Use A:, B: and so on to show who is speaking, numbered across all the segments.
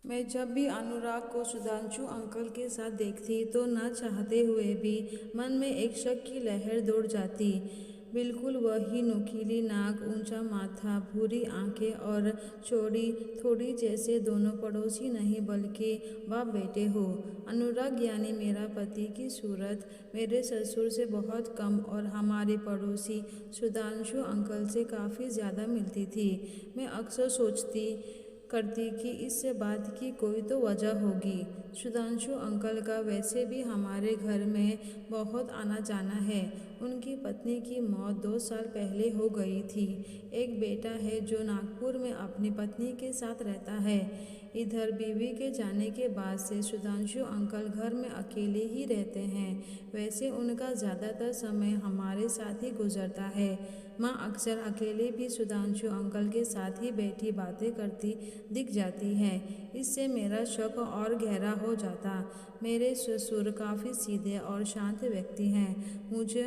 A: मैं जब भी अनुराग को सुधांशु अंकल के साथ देखती तो ना चाहते हुए भी मन में एक शक की लहर दौड़ जाती। बिल्कुल वही नुकीली नाक, ऊंचा माथा, भूरी आंखें और चौड़ी थोड़ी जैसे दोनों पड़ोसी नहीं बल्कि बाप बेटे हो। अनुराग यानी मेरा पति की सूरत मेरे ससुर से बहुत कम और हमारे पड़ोसी सुधांशु अंकल से काफ़ी ज़्यादा मिलती थी। मैं अक्सर सोचती करती कि इस बात की कोई तो वजह होगी। सुधांशु अंकल का वैसे भी हमारे घर में बहुत आना जाना है। उनकी पत्नी की मौत 2 साल पहले हो गई थी। एक बेटा है जो नागपुर में अपनी पत्नी के साथ रहता है। इधर बीवी के जाने के बाद से सुधांशु अंकल घर में अकेले ही रहते हैं। वैसे उनका ज़्यादातर समय हमारे साथ ही गुजरता है। माँ अक्सर अकेले भी सुधांशु अंकल के साथ ही बैठी बातें करती दिख जाती है। इससे मेरा शक और गहरा हो जाता। मेरे ससुर काफ़ी सीधे और शांत व्यक्ति हैं। मुझे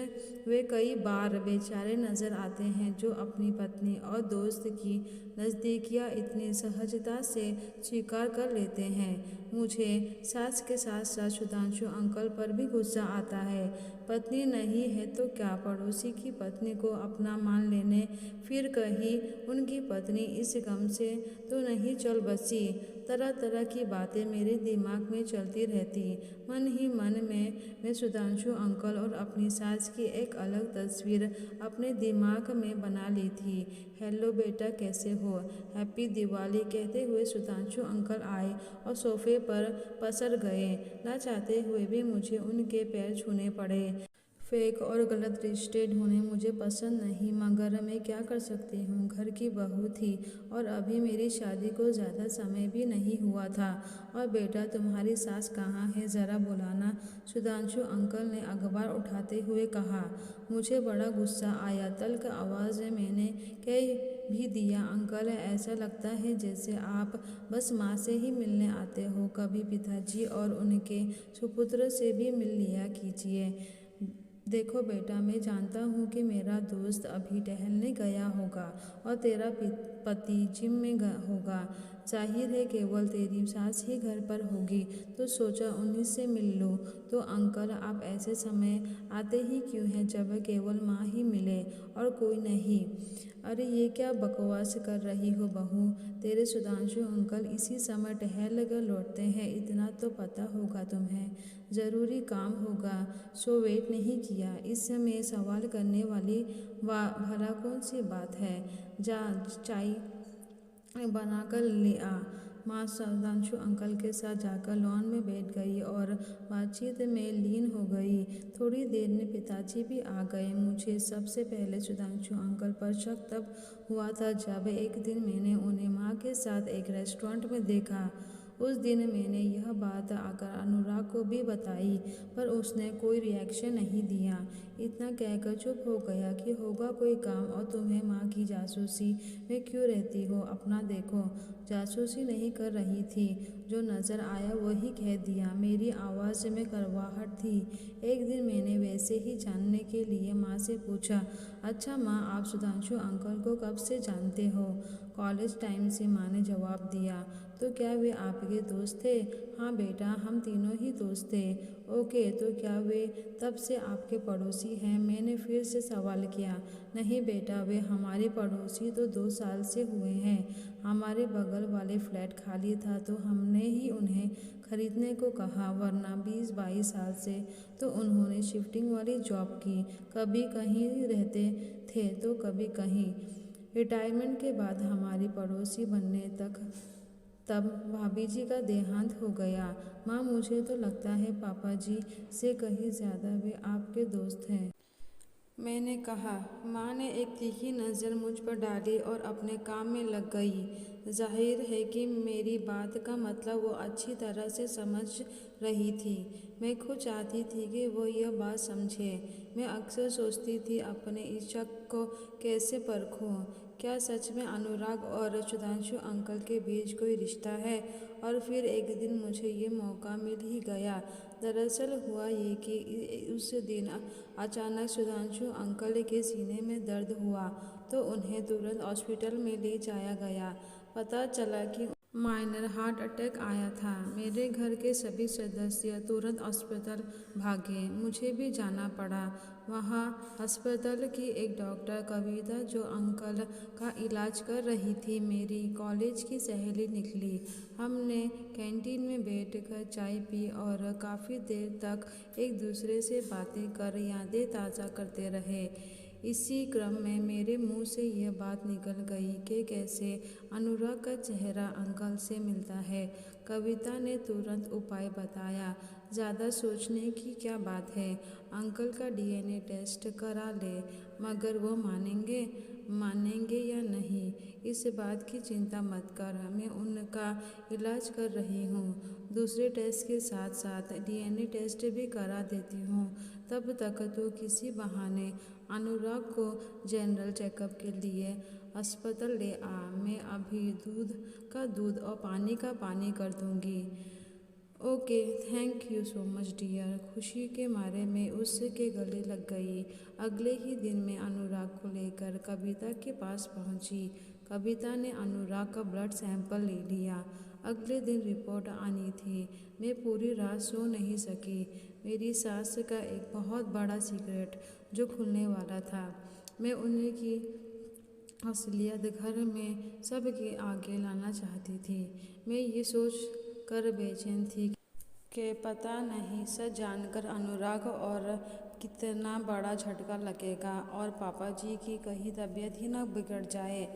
A: वे कई बार बेचारे नज़र आते हैं जो अपनी पत्नी और दोस्त की नज़दीकियाँ इतनी सहजता से स्वीकार कर लेते हैं। मुझे सास के साथ साथ सुधांशु अंकल पर भी गुस्सा आता है। पत्नी नहीं है तो क्या, पड़ोसी की पत्नी को अपना मान लेने, फिर कहीं उनकी पत्नी इस गम से तो नहीं चल बसी। तरह तरह की बातें मेरे दिमाग में चलती रहती। मन ही मन में मैं सुधांशु अंकल और अपनी सास की एक अलग तस्वीर अपने दिमाग में बना ली थी। हेलो बेटा, कैसे हो? हैप्पी दिवाली कहते हुए सुधांशु अंकल आए और सोफे पर पसर गए। ना चाहते हुए भी मुझे उनके पैर छूने पड़े। फेक और गलत रिश्ते ढूंढने मुझे पसंद नहीं, मगर मैं क्या कर सकती हूँ। घर की बहू थी और अभी मेरी शादी को ज़्यादा समय भी नहीं हुआ था। और बेटा, तुम्हारी सास कहाँ है, ज़रा बुलाना, सुधांशु अंकल ने अखबार उठाते हुए कहा। मुझे बड़ा गुस्सा आया। तल्ख आवाज़ में मैंने कह भी दिया, अंकल ऐसा लगता है जैसे आप बस माँ से ही मिलने आते हो। कभी पिताजी और उनके सुपुत्र से भी मिल लिया कीजिए। देखो बेटा, मैं जानता हूँ कि मेरा दोस्त अभी टहलने गया होगा और तेरा पति जिम में होगा। जाहिर है केवल तेरी सास ही घर पर होगी, तो सोचा उन्हीं से मिल लूँ। तो अंकल, आप ऐसे समय आते ही क्यों हैं जब केवल माँ ही मिले और कोई नहीं? अरे ये क्या बकवास कर रही हो बहू? तेरे सुधांशु अंकल इसी समय टहल कर लौटते हैं, इतना तो पता होगा तुम्हें। ज़रूरी काम होगा, सो वेट नहीं किया। इस समय सवाल करने वाली भला कौन सी बात है? जा चाय बनाकर ले आ। माँ सुधांशु अंकल के साथ जाकर लॉन में बैठ गई और बातचीत में लीन हो गई। थोड़ी देर में पिताजी भी आ गए। मुझे सबसे पहले सुधांशु अंकल पर शक तब हुआ था जब एक दिन मैंने उन्हें माँ के साथ एक रेस्टोरेंट में देखा। उस दिन मैंने यह बात आकर अनुराग को भी बताई, पर उसने कोई रिएक्शन नहीं दिया। इतना कहकर चुप हो गया कि होगा कोई काम, और तुम्हें माँ की जासूसी में क्यों रहती हो, अपना देखो। जासूसी नहीं कर रही थी, जो नज़र आया वही कह दिया। मेरी आवाज़ में कड़वाहट थी। एक दिन मैंने वैसे ही जानने के लिए माँ से पूछा, अच्छा माँ, आप सुधांशु अंकल को कब से जानते हो? कॉलेज टाइम से, माँ ने जवाब दिया। तो क्या वे आपके दोस्त थे? हाँ बेटा, हम तीनों ही दोस्त थे। ओके, तो क्या वे तब से आपके पड़ोसी हैं? मैंने फिर से सवाल किया। नहीं बेटा, वे हमारे पड़ोसी तो 2 साल से हुए हैं। हमारे बगल वाले फ्लैट खाली था तो हमने ही उन्हें खरीदने को कहा, वरना 20-22 साल से तो उन्होंने शिफ्टिंग वाली जॉब की। कभी कहीं रहते थे तो कभी कहीं। रिटायरमेंट के बाद हमारी पड़ोसी बनने तक तब भाभी जी का देहांत हो गया। माँ, मुझे तो लगता है पापा जी से कहीं ज़्यादा वे आपके दोस्त हैं। मैंने कहा। माँ ने एक तीखी नज़र मुझ पर डाली और अपने काम में लग गई। जाहिर है कि मेरी बात का मतलब वो अच्छी तरह से समझ रही थी। मैं खुद चाहती थी कि वो यह बात समझे। मैं अक्सर सोचती थी अपने इस शक को कैसे परखूं। क्या सच में अनुराग और सुधांशु अंकल के बीच कोई रिश्ता है? और फिर एक दिन मुझे ये मौका मिल ही गया। दरअसल हुआ ये कि उस दिन अचानक सुधांशु अंकल के सीने में दर्द हुआ तो उन्हें तुरंत हॉस्पिटल में ले जाया गया। पता चला कि माइनर हार्ट अटैक आया था। मेरे घर के सभी सदस्य तुरंत अस्पताल भागे। मुझे भी जाना पड़ा। वहाँ अस्पताल की एक डॉक्टर कविता, जो अंकल का इलाज कर रही थी, मेरी कॉलेज की सहेली निकली। हमने कैंटीन में बैठकर चाय पी और काफ़ी देर तक एक दूसरे से बातें कर यादें ताज़ा करते रहे। इसी क्रम में मेरे मुंह से यह बात निकल गई कि कैसे अनुराग का चेहरा अंकल से मिलता है। कविता ने तुरंत उपाय बताया। ज़्यादा सोचने की क्या बात है, अंकल का डीएनए टेस्ट करा ले। मगर वो मानेंगे या नहीं, इस बात की चिंता मत कर, मैं उनका इलाज कर रही हूँ। दूसरे टेस्ट के साथ साथ डीएनए टेस्ट भी करा देती हूँ। तब तक तो किसी बहाने अनुराग को जनरल चेकअप के लिए अस्पताल ले आ। मैं अभी दूध का दूध और पानी का पानी कर दूंगी। Okay, thank you so much dear. खुशी के मारे मैं उसके गले लग गई। अगले ही दिन मैं अनुराग को लेकर कविता के पास पहुंची। कविता ने अनुराग का ब्लड सैंपल ले लिया। अगले दिन रिपोर्ट आनी थी। मैं पूरी रात सो नहीं सकी। मेरी सास का एक बहुत बड़ा सीक्रेट जो खुलने वाला था। मैं उन्हें की असलियत घर में सबके आगे लाना चाहती थी। मैं ये सोच कर बेचैन थी कि पता नहीं सच जानकर अनुराग और कितना बड़ा झटका लगेगा और पापा जी की कहीं तबीयत ही न बिगड़ जाए।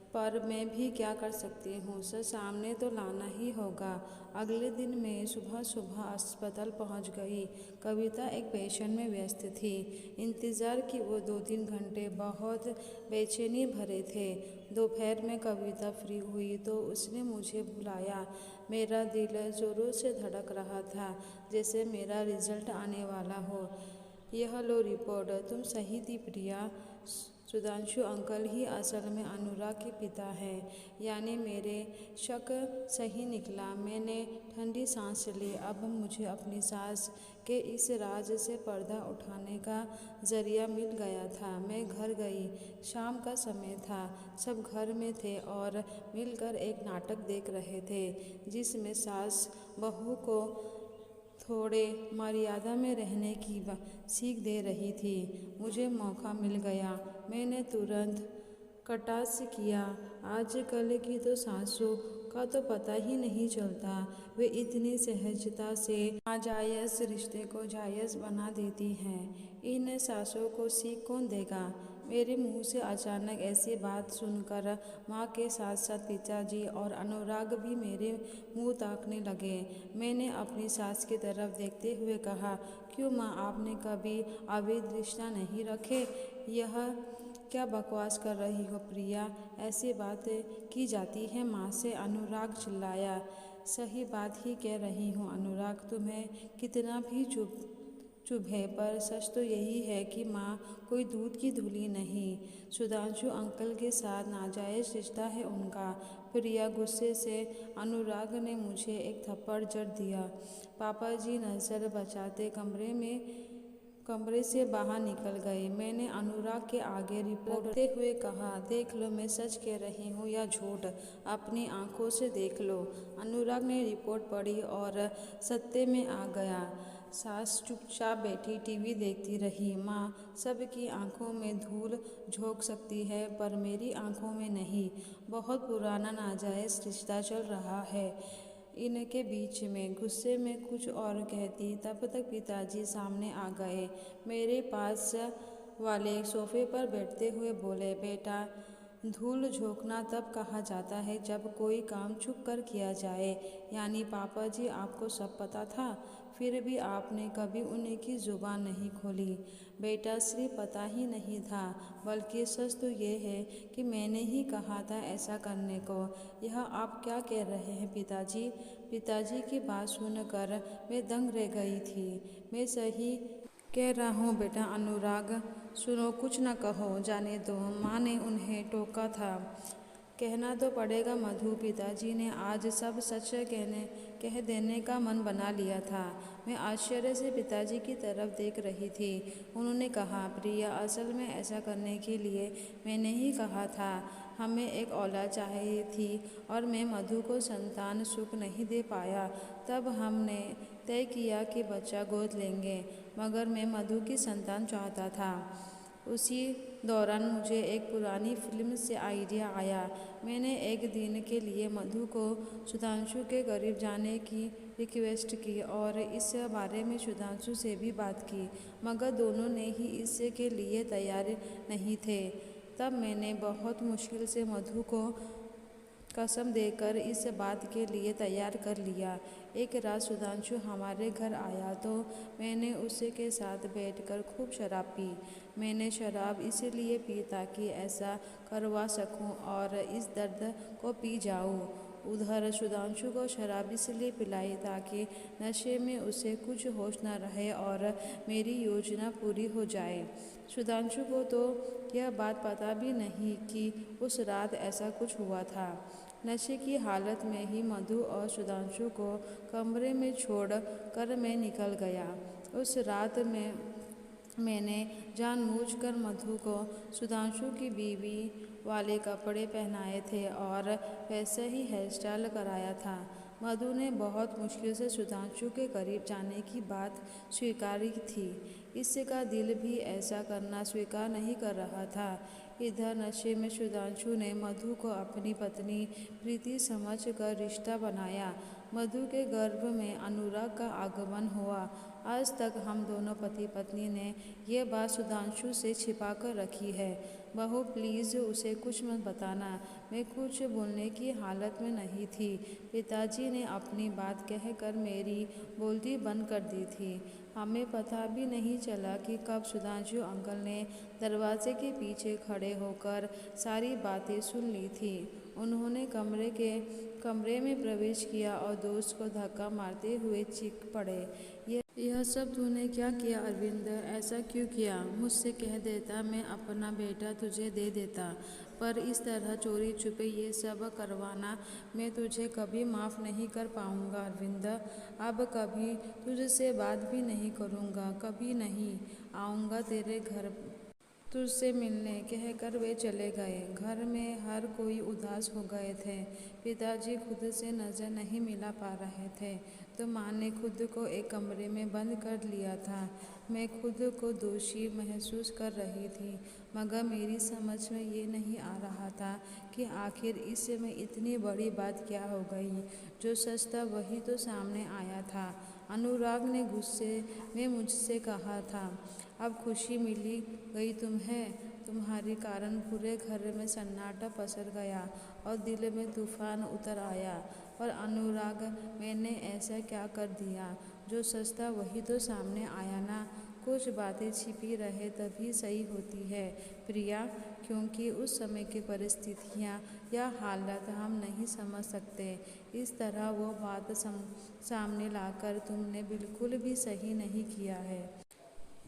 A: पर मैं भी क्या कर सकती हूँ, सच सामने तो लाना ही होगा। अगले दिन मैं सुबह सुबह अस्पताल पहुँच गई। कविता एक पेशेंट में व्यस्त थी। इंतज़ार की वो 2-3 घंटे बहुत बेचैनी भरे थे। दोपहर में कविता फ्री हुई तो उसने मुझे बुलाया। मेरा दिल जोरों से धड़क रहा था, जैसे मेरा रिजल्ट आने वाला हो। यह लो रिपोर्ट, तुम सही थी प्रिया। सुधांशु अंकल ही असल में अनुराग के पिता हैं। यानी मेरे शक सही निकला। मैंने ठंडी सांस ली। अब मुझे अपनी सास के इस राज से पर्दा उठाने का जरिया मिल गया था। मैं घर गई। शाम का समय था। सब घर में थे और मिलकर एक नाटक देख रहे थे, जिसमें सास बहू को थोड़े मर्यादा में रहने की सीख दे रही थी। मुझे मौका मिल गया। मैंने तुरंत कटाक्ष किया। आजकल की तो सासों का तो पता ही नहीं चलता। वे इतनी सहजता से नाजायज़ रिश्ते को जायज़ बना देती हैं। इन सासों को सीख कौन देगा? मेरे मुंह से अचानक ऐसी बात सुनकर माँ के साथ साथ पिताजी और अनुराग भी मेरे मुंह ताकने लगे। मैंने अपनी सास की तरफ देखते हुए कहा, क्यों माँ, आपने कभी अवैध रिश्ता नहीं रखे? यह क्या बकवास कर रही हो प्रिया? ऐसी बातें की जाती है माँ से, अनुराग चिल्लाया। सही बात ही कह रही हूँ अनुराग, तुम्हें कितना भी चुभे, पर सच तो यही है कि माँ कोई दूध की धुली नहीं। सुधांशु अंकल के साथ नाजायज़ रिश्ता है उनका। प्रिया गुस्से से अनुराग ने मुझे एक थप्पड़ जड़ दिया। पापा जी नज़र बचाते कमरे से बाहर निकल गए। मैंने अनुराग के आगे रिपोर्ट रखते हुए कहा, देख लो मैं सच कह रही हूँ या झूठ, अपनी आंखों से देख लो। अनुराग ने रिपोर्ट पढ़ी और सत्ते में आ गया। सास चुपचाप बैठी टीवी देखती रही। माँ सबकी आंखों में धूल झोंक सकती है, पर मेरी आंखों में नहीं। बहुत पुराना नाजायज़ रिश्ता चल रहा है इनके बीच में। गुस्से में कुछ और कहती, तब तक पिताजी सामने आ गए। मेरे पास वाले सोफे पर बैठते हुए बोले, बेटा, धूल झोंकना तब कहा जाता है जब कोई काम छुप कर किया जाए। यानी पापा जी, आपको सब पता था, फिर भी आपने कभी उन्हीं की जुबान नहीं खोली। बेटा, सिर्फ पता ही नहीं था, बल्कि सच तो ये है कि मैंने ही कहा था ऐसा करने को। यह आप क्या कह रहे हैं पिताजी? पिताजी की बात सुनकर मैं दंग रह गई थी। मैं सही कह रहा हूँ बेटा अनुराग, सुनो, कुछ न कहो, जाने दो। माँ ने उन्हें टोका था। कहना तो पड़ेगा मधु, पिताजी ने आज सब सच कह देने का मन बना लिया था। मैं आश्चर्य से पिताजी की तरफ देख रही थी। उन्होंने कहा, प्रिया, असल में ऐसा करने के लिए मैंने ही कहा था। हमें एक औलाद चाहिए थी और मैं मधु को संतान सुख नहीं दे पाया। तब हमने तय किया कि बच्चा गोद लेंगे, मगर मैं मधु की संतान चाहता था। उसी दौरान मुझे एक पुरानी फिल्म से आइडिया आया। मैंने एक दिन के लिए मधु को सुधांशु के करीब जाने की रिक्वेस्ट की और इस बारे में सुधांशु से भी बात की, मगर दोनों ने ही इसके लिए तैयार नहीं थे। तब मैंने बहुत मुश्किल से मधु को कसम देकर इस बात के लिए तैयार कर लिया। एक रात सुधांशु हमारे घर आया तो मैंने उसके साथ बैठकर खूब शराब पी। मैंने शराब इसलिए पी ताकि ऐसा करवा सकूं और इस दर्द को पी जाऊं। उधर सुधांशु को शराब इसलिए पिलाई ताकि नशे में उसे कुछ होश न रहे और मेरी योजना पूरी हो जाए। सुधांशु को तो यह बात पता भी नहीं कि उस रात ऐसा कुछ हुआ था। नशे की हालत में ही मधु और सुधांशु को कमरे में छोड़ कर मैं निकल गया। उस रात में मैंने जानबूझकर मधु को सुधांशु की बीवी वाले कपड़े पहनाए थे और वैसे ही हेयर स्टाइल कराया था। मधु ने बहुत मुश्किल से सुधांशु के करीब जाने की बात स्वीकारी थी। इसका दिल भी ऐसा करना स्वीकार नहीं कर रहा था। इधर नशे में सुधांशु ने मधु को अपनी पत्नी प्रीति समझ कर रिश्ता बनाया। मधु के गर्भ में अनुराग का आगमन हुआ। आज तक हम दोनों पति पत्नी ने यह बात सुधांशु से छिपा कर रखी है। बहू, प्लीज़ उसे कुछ मत बताना। मैं कुछ बोलने की हालत में नहीं थी। पिताजी ने अपनी बात कहकर मेरी बोलती बंद कर दी थी। हमें पता भी नहीं चला कि कब सुधांशु अंकल ने दरवाजे के पीछे खड़े होकर सारी बातें सुन ली थी। उन्होंने कमरे में प्रवेश किया और दोस्त को धक्का मारते हुए चीख पड़े, यह सब तूने क्या किया अरविंद? ऐसा क्यों किया? मुझसे कह देता, मैं अपना बेटा तुझे दे देता। पर इस तरह चोरी छुपे ये सब करवाना मैं तुझे कभी माफ़ नहीं कर पाऊंगा अरविंद। अब कभी तुझसे बात भी नहीं करूंगा, कभी नहीं आऊंगा तेरे घर तुझसे मिलने, कहकर वे चले गए। घर में हर कोई उदास हो गए थे। पिताजी खुद से नज़र नहीं मिला पा रहे थे तो माँ ने खुद को एक कमरे में बंद कर लिया था। मैं खुद को दोषी महसूस कर रही थी, मगर मेरी समझ में ये नहीं आ रहा था कि आखिर इसमें इतनी बड़ी बात क्या हो गई। जो सच था वही तो सामने आया था। अनुराग ने गुस्से में मुझसे कहा था, अब खुशी मिली गई तुम्हें? तुम्हारे कारण पूरे घर में सन्नाटा पसर गया और दिल में तूफान उतर आया। और अनुराग, मैंने ऐसा क्या कर दिया? जो सच था वही तो सामने आया ना। कुछ बातें छिपी रहे तभी सही होती है प्रिया, क्योंकि उस समय की परिस्थितियाँ या हालात हम नहीं समझ सकते। इस तरह वो बात सामने लाकर तुमने बिल्कुल भी सही नहीं किया है।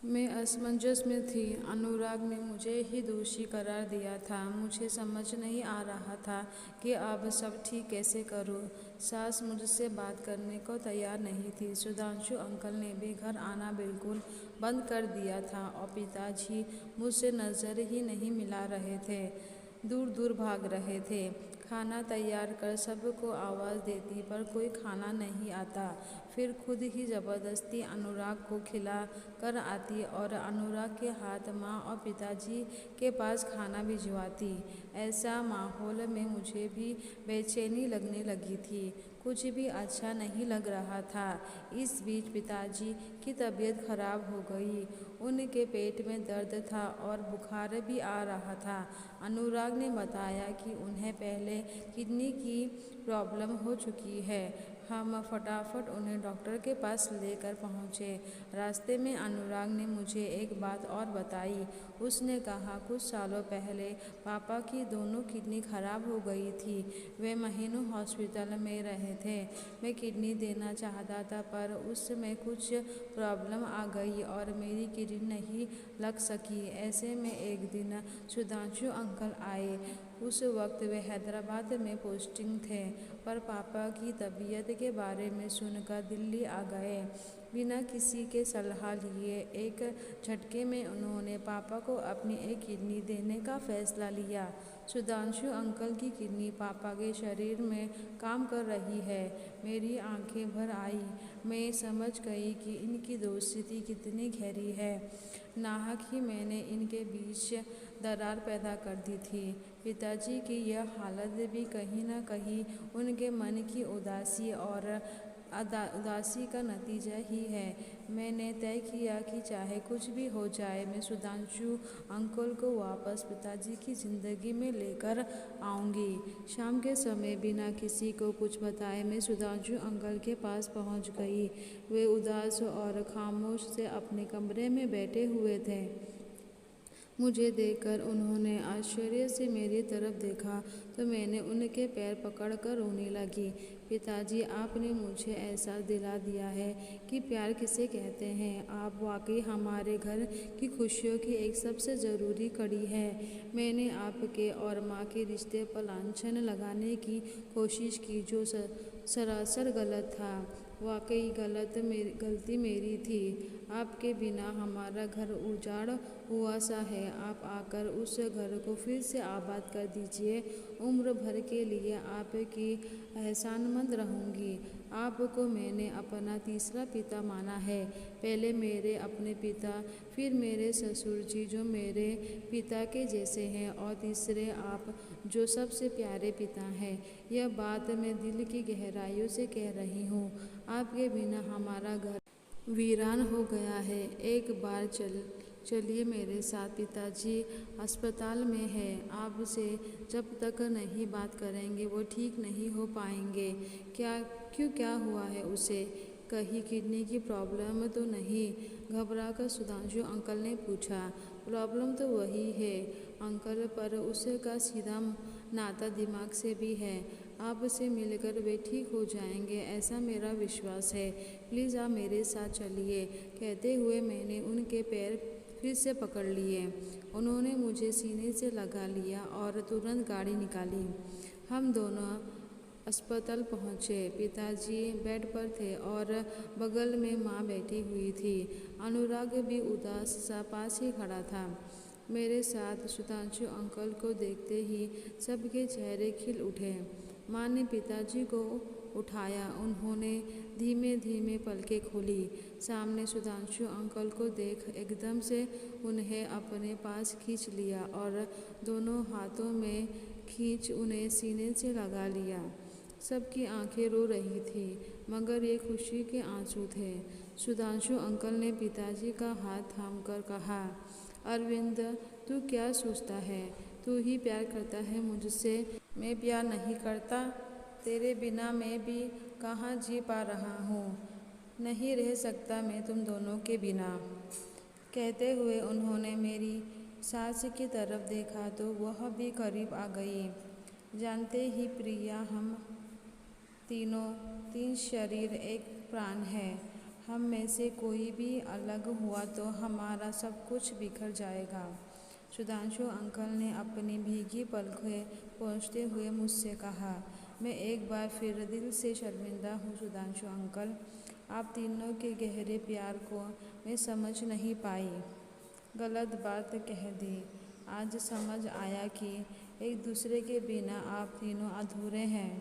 A: मैं असमंजस में थी। अनुराग ने मुझे ही दोषी करार दिया था। मुझे समझ नहीं आ रहा था कि अब सब ठीक कैसे करूं। सास मुझसे बात करने को तैयार नहीं थी। सुधांशु अंकल ने भी घर आना बिल्कुल बंद कर दिया था और पिताजी मुझसे नज़र ही नहीं मिला रहे थे, दूर दूर भाग रहे थे। खाना तैयार कर सबको आवाज़ देती पर कोई खाना नहीं आता। फिर खुद ही ज़बरदस्ती अनुराग को खिला कर आती और अनुराग के हाथ माँ और पिताजी के पास खाना भिजवाती। ऐसा माहौल में मुझे भी बेचैनी लगने लगी थी। कुछ भी अच्छा नहीं लग रहा था। इस बीच पिताजी की तबीयत खराब हो गई। उनके पेट में दर्द था और बुखार भी आ रहा था। अनुराग ने बताया कि उन्हें पहले किडनी की प्रॉब्लम हो चुकी है। हम फटाफट उन्हें डॉक्टर के पास लेकर पहुँचे। रास्ते में अनुराग ने मुझे एक बात और बताई। उसने कहा, कुछ सालों पहले पापा की दोनों किडनी खराब हो गई थी। वे महीनों हॉस्पिटल में रहे थे। मैं किडनी देना चाहता था पर उसमें कुछ प्रॉब्लम आ गई और मेरी किडनी नहीं लग सकी। ऐसे में एक दिन सुधांशु अंकल आए। उस वक्त वे हैदराबाद में पोस्टिंग थे, पर पापा की तबीयत के बारे में सुनकर दिल्ली आ गए। बिना किसी के सलाह लिए एक झटके में उन्होंने पापा को अपनी एक किडनी देने का फैसला लिया। सुधांशु अंकल की किडनी पापा के शरीर में काम कर रही है। मेरी आंखें भर आई। मैं समझ गई कि इनकी दोस्ती कितनी गहरी है। नाहक ही मैंने इनके बीच दरार पैदा कर दी थी। पिताजी की यह हालत भी कहीं न कहीं उनके मन की उदासी और उदासी का नतीजा ही है। मैंने तय किया कि चाहे कुछ भी हो जाए, मैं सुधांशु अंकल को वापस पिताजी की ज़िंदगी में लेकर आऊँगी। शाम के समय बिना किसी को कुछ बताए मैं सुधांशु अंकल के पास पहुँच गई। वे उदास और खामोश से अपने कमरे में बैठे हुए थे। मुझे देखकर उन्होंने आश्चर्य से मेरी तरफ देखा तो मैंने उनके पैर पकड़कर रोने लगी। पिताजी, आपने मुझे एहसास दिला दिया है कि प्यार किसे कहते हैं। आप वाकई हमारे घर की खुशियों की एक सबसे ज़रूरी कड़ी है। मैंने आपके और माँ के रिश्ते पर लांछन लगाने की कोशिश की, जो सरासर गलत था। वाकई गलती मेरी थी। आपके बिना हमारा घर उजाड़ हुआ सा है। आप आकर उस घर को फिर से आबाद कर दीजिए। उम्र भर के लिए आपकी एहसानमंद रहूँगी। आपको मैंने अपना तीसरा पिता माना है। पहले मेरे अपने पिता, फिर मेरे ससुर जी जो मेरे पिता के जैसे हैं, और तीसरे आप जो सबसे प्यारे पिता हैं। यह बात मैं दिल की गहराइयों से कह रही हूँ। आपके बिना हमारा घर वीरान हो गया है। एक बार चलिए मेरे साथ। पिताजी अस्पताल में है। आपसे जब तक नहीं बात करेंगे वो ठीक नहीं हो पाएंगे। क्या हुआ है उसे? कहीं किडनी की प्रॉब्लम तो नहीं? घबराकर सुधांशु अंकल ने पूछा। प्रॉब्लम तो वही है अंकल, पर उसका सीधा नाता दिमाग से भी है। आपसे मिलकर वे ठीक हो जाएंगे, ऐसा मेरा विश्वास है। प्लीज़ आप मेरे साथ चलिए। कहते हुए मैंने उनके पैर फिर से पकड़ लिए। उन्होंने मुझे सीने से लगा लिया और तुरंत गाड़ी निकाली। हम दोनों अस्पताल पहुँचे। पिताजी बेड पर थे और बगल में माँ बैठी हुई थी। अनुराग भी उदास सा पास ही खड़ा था। मेरे साथ सुधांशु अंकल को देखते ही सबके चेहरे खिल उठे। माँ ने पिताजी को उठाया। उन्होंने धीमे धीमे पलकें खोली। सामने सुधांशु अंकल को देख एकदम से उन्हें अपने पास खींच लिया और दोनों हाथों में खींच उन्हें सीने से लगा लिया। सबकी आंखें रो रही थी, मगर ये खुशी के आंसू थे। सुधांशु अंकल ने पिताजी का हाथ थामकर कहा, अरविंद, तू क्या सोचता है? तू ही प्यार करता है मुझसे, मैं प्यार नहीं करता? तेरे बिना मैं भी कहाँ जी पा रहा हूँ। नहीं रह सकता मैं तुम दोनों के बिना। कहते हुए उन्होंने मेरी सास की तरफ देखा तो वह भी करीब आ गई। जानते ही प्रिया, हम तीन शरीर एक प्राण है। हम में से कोई भी अलग हुआ तो हमारा सब कुछ बिखर जाएगा। सुधांशु अंकल ने अपनी भीगी पलकें पोंछते हुए मुझसे कहा। मैं एक बार फिर दिल से शर्मिंदा हूँ सुधांशु अंकल। आप तीनों के गहरे प्यार को मैं समझ नहीं पाई। गलत बात कह दी। आज समझ आया कि एक दूसरे के बिना आप तीनों अधूरे हैं।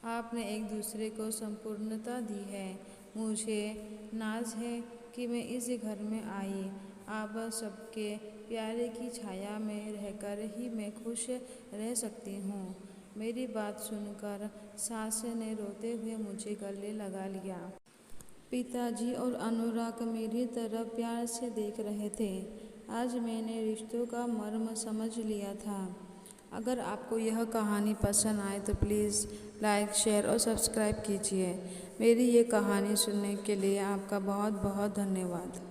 A: आपने एक दूसरे को संपूर्णता दी है। मुझे नाज है कि मैं इस घर में आई। आप सबके प्यारे की छाया में रहकर ही मैं खुश रह सकती हूँ। मेरी बात सुनकर सास ने रोते हुए मुझे गले लगा लिया। पिताजी और अनुराग मेरी तरफ प्यार से देख रहे थे। आज मैंने रिश्तों का मर्म समझ लिया था। अगर आपको यह कहानी पसंद आए तो प्लीज़ लाइक, शेयर और सब्सक्राइब कीजिए। मेरी ये कहानी सुनने के लिए आपका बहुत बहुत धन्यवाद।